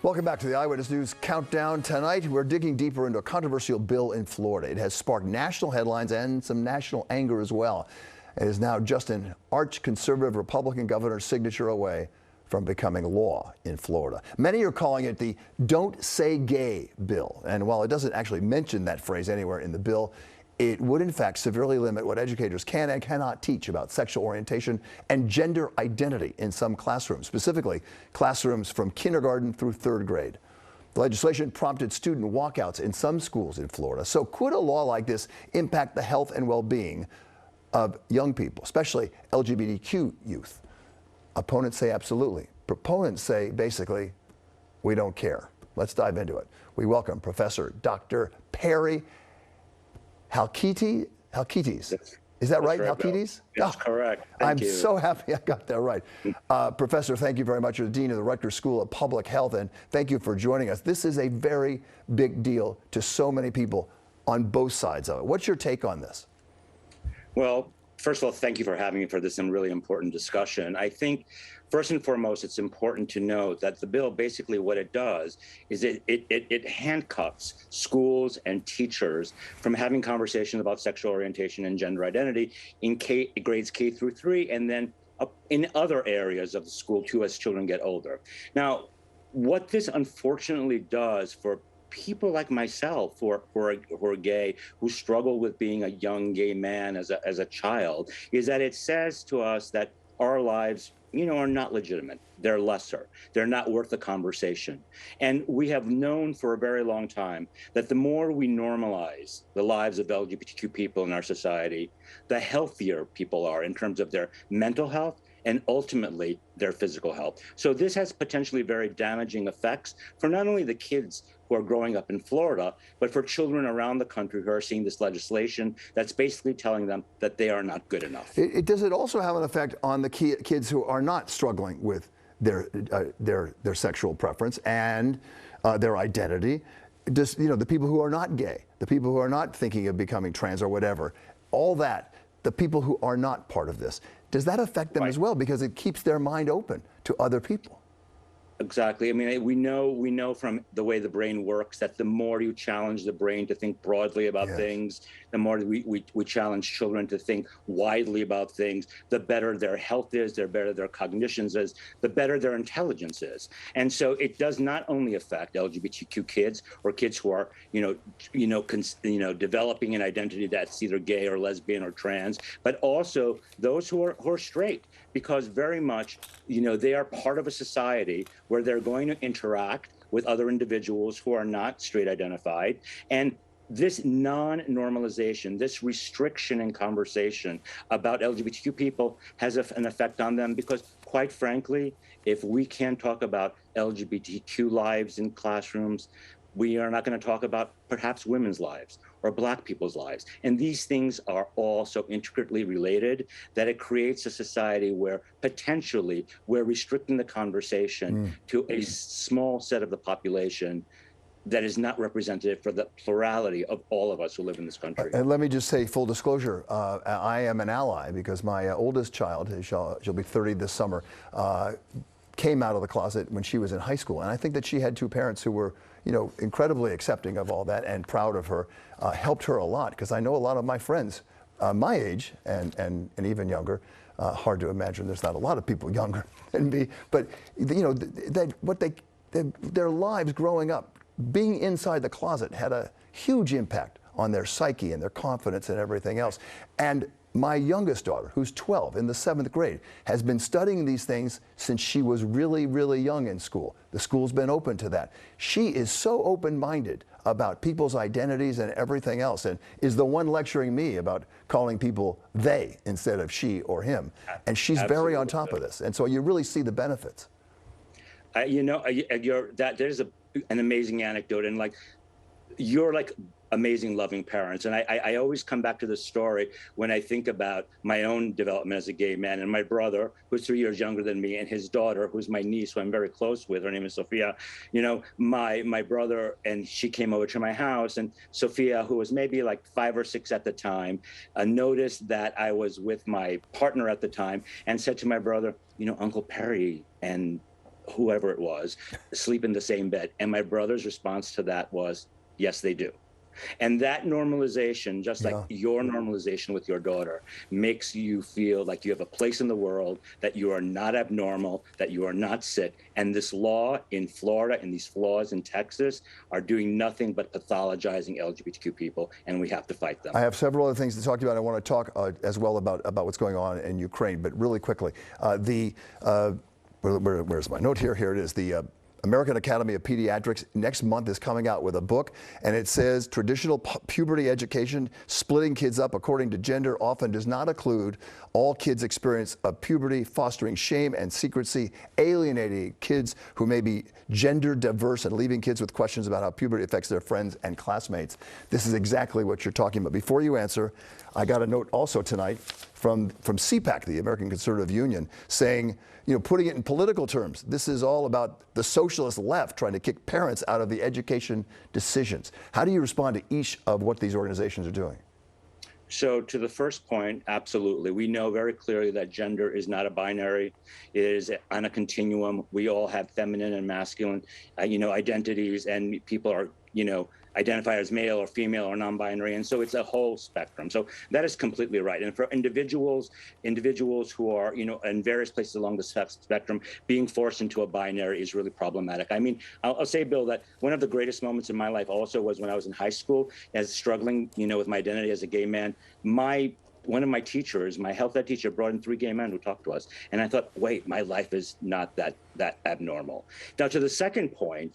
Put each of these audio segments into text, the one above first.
Welcome back to the Eyewitness News Countdown. Tonight, we're digging deeper into a controversial bill in Florida. It has sparked national headlines and some national anger as well. It is now just an arch-conservative Republican governor's signature away from becoming law in Florida. Many are calling it the Don't Say Gay bill. And while it doesn't actually mention that phrase anywhere in the bill, it would in fact severely limit what educators can and cannot teach about sexual orientation and gender identity in some classrooms, specifically classrooms from kindergarten through third grade. The legislation prompted student walkouts in some schools in Florida. So could a law like this impact the health and well-being of young people, especially LGBTQ youth? Opponents say absolutely. Proponents say basically, we don't care. Let's dive into it. We welcome Professor Dr. Perry Halkitis. Is that right, Halkitis? That's correct. I'm so happy I got that right. Professor, thank you very much. You're the Dean of the Rutgers School of Public Health, and thank you for joining us. This is a very big deal to so many people on both sides of it. What's your take on this? Well, first of all, thank you for having me for this really important discussion. I think, first and foremost, it's important to note that the bill, basically what it does is it handcuffs schools and teachers from having conversations about sexual orientation and gender identity in grades K through 3, and then in other areas of the school too as children get older. Now, what this unfortunately does for people like myself who are gay, who struggle with being a young gay man as a child, is that it says to us that our lives, are not legitimate. They're lesser. They're not worth the conversation. And we have known for a very long time that the more we normalize the lives of LGBTQ people in our society, the healthier people are in terms of their mental health and ultimately their physical health. So this has potentially very damaging effects for not only the kids who are growing up in Florida, but for children around the country who are seeing this legislation that's basically telling them that they are not good enough. Does it also have an effect on the kids who are not struggling with their sexual preference and their identity? Just, the people who are not gay, the people who are not thinking of becoming trans or whatever, all that, the people who are not part of this, does that affect them as well? Because it keeps their mind open to other people. Exactly. I mean, we know from the way the brain works that the more you challenge the brain to think broadly about things, the more we challenge children to think widely about things, the better their health is, the better their cognition is, the better their intelligence is. And so it does not only affect LGBTQ kids or kids who are, developing an identity that's either gay or lesbian or trans, but also those who are straight, because very much, they are part of a society where they're going to interact with other individuals who are not straight identified. And this non-normalization, this restriction in conversation about LGBTQ people has an effect on them, because quite frankly, if we can't talk about LGBTQ lives in classrooms, we are not going to talk about perhaps women's lives or Black people's lives. And these things are all so intricately related that it creates a society where potentially we're restricting the conversation to a small set of the population that is not representative for the plurality of all of us who live in this country. And let me just say, full disclosure, I am an ally because my oldest child, she'll be 30 this summer, came out of the closet when she was in high school. And I think that she had two parents who were incredibly accepting of all that and proud of her, helped her a lot, because I know a lot of my friends my age and even younger, hard to imagine there's not a lot of people younger than me, but their lives growing up, being inside the closet had a huge impact on their psyche and their confidence and everything else. And my youngest daughter, who's 12 in the 7th grade, has been studying these things since she was really, really young in school. The school's been open to that. She is so open-minded about people's identities and everything else, and is the one lecturing me about calling people they instead of she or him. And she's very on top of this. And so you really see the benefits. There's an amazing anecdote, and you're amazing, loving parents. And I always come back to this story when I think about my own development as a gay man, and my brother, who's 3 years younger than me, and his daughter, who's my niece, who I'm very close with. Her name is Sophia. My brother, and she came over to my house, and Sophia, who was maybe 5 or 6 at the time, noticed that I was with my partner at the time and said to my brother, Uncle Perry and whoever it was, sleep in the same bed. And my brother's response to that was, yes, they do. And that normalization, just like your normalization with your daughter, makes you feel like you have a place in the world, that you are not abnormal, that you are not sick. And this law in Florida and these laws in Texas are doing nothing but pathologizing LGBTQ people, and we have to fight them. I have several other things to talk to you about. I want to talk as well about what's going on in Ukraine, but really quickly, where's my note here? Here it is. The American Academy of Pediatrics next month is coming out with a book, and it says traditional puberty education, splitting kids up according to gender, often does not include all kids' experience of puberty, fostering shame and secrecy, alienating kids who may be gender diverse, and leaving kids with questions about how puberty affects their friends and classmates. This is exactly what you're talking about. Before you answer, I got a note also tonight from CPAC, the American Conservative Union, saying, putting it in political terms, this is all about the socialist left trying to kick parents out of the education decisions. How do you respond to each of what these organizations are doing? So to the first point, absolutely. We know very clearly that gender is not a binary. It is on a continuum. We all have feminine and masculine, identities, and people are, identify as male or female or non-binary, and so it's a whole spectrum. So that is completely right. And for individuals who are, in various places along the spectrum, being forced into a binary is really problematic. I mean, I'll say, Bill, that one of the greatest moments in my life also was when I was in high school, as struggling, with my identity as a gay man. One of my teachers, my health ed teacher, brought in 3 gay men who talked to us, and I thought, wait, my life is not that abnormal. Now, to the second point.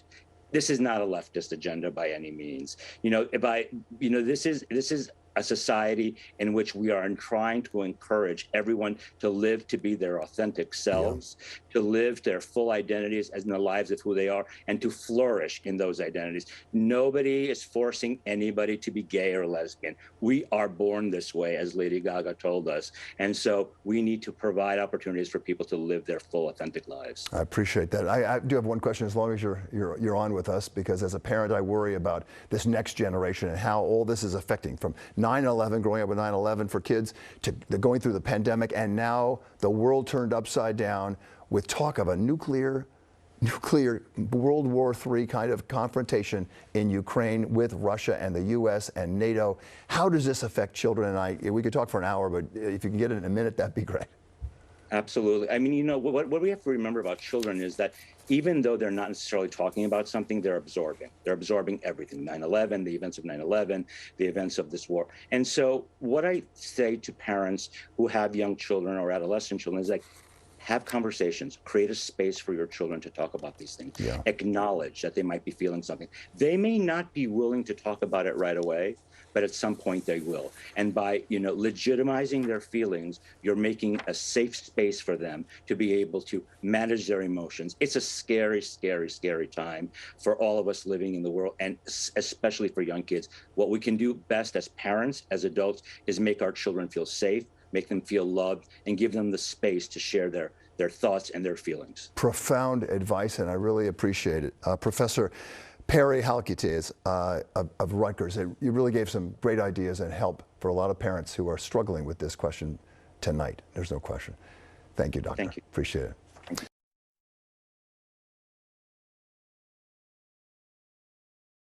This is not a leftist agenda by any means. This is a society in which we are trying to encourage everyone to live to be their authentic selves, to live their full identities as in the lives of who they are, and to flourish in those identities. Nobody is forcing anybody to be gay or lesbian. We are born this way, as Lady Gaga told us. And so we need to provide opportunities for people to live their full, authentic lives. I appreciate that. I do have one question, as long as you're on with us, because as a parent, I worry about this next generation and how all this is affecting, from 9/11, growing up with 9/11 for kids, to going through the pandemic, and now the world turned upside down with talk of a nuclear World War III kind of confrontation in Ukraine with Russia and the U.S. and NATO. How does this affect children? And we could talk for an hour, but if you can get it in a minute, that'd be great. Absolutely. I mean, what we have to remember about children is that even though they're not necessarily talking about something, they're absorbing. They're absorbing everything. 9/11, the events of 9/11, the events of this war. And so what I say to parents who have young children or adolescent children is, like, have conversations, create a space for your children to talk about these things. Yeah. Acknowledge that they might be feeling something. They may not be willing to talk about it right away, but at some point they will. And by, legitimizing their feelings, you're making a safe space for them to be able to manage their emotions. It's a scary, scary, scary time for all of us living in the world, and especially for young kids. What we can do best as parents, as adults, is make our children feel safe, make them feel loved, and give them the space to share their thoughts and their feelings. Profound advice, and I really appreciate it. Professor Perry Halkitis of Rutgers, you really gave some great ideas and help for a lot of parents who are struggling with this question tonight. There's no question. Thank you, Doctor. Thank you. Appreciate it.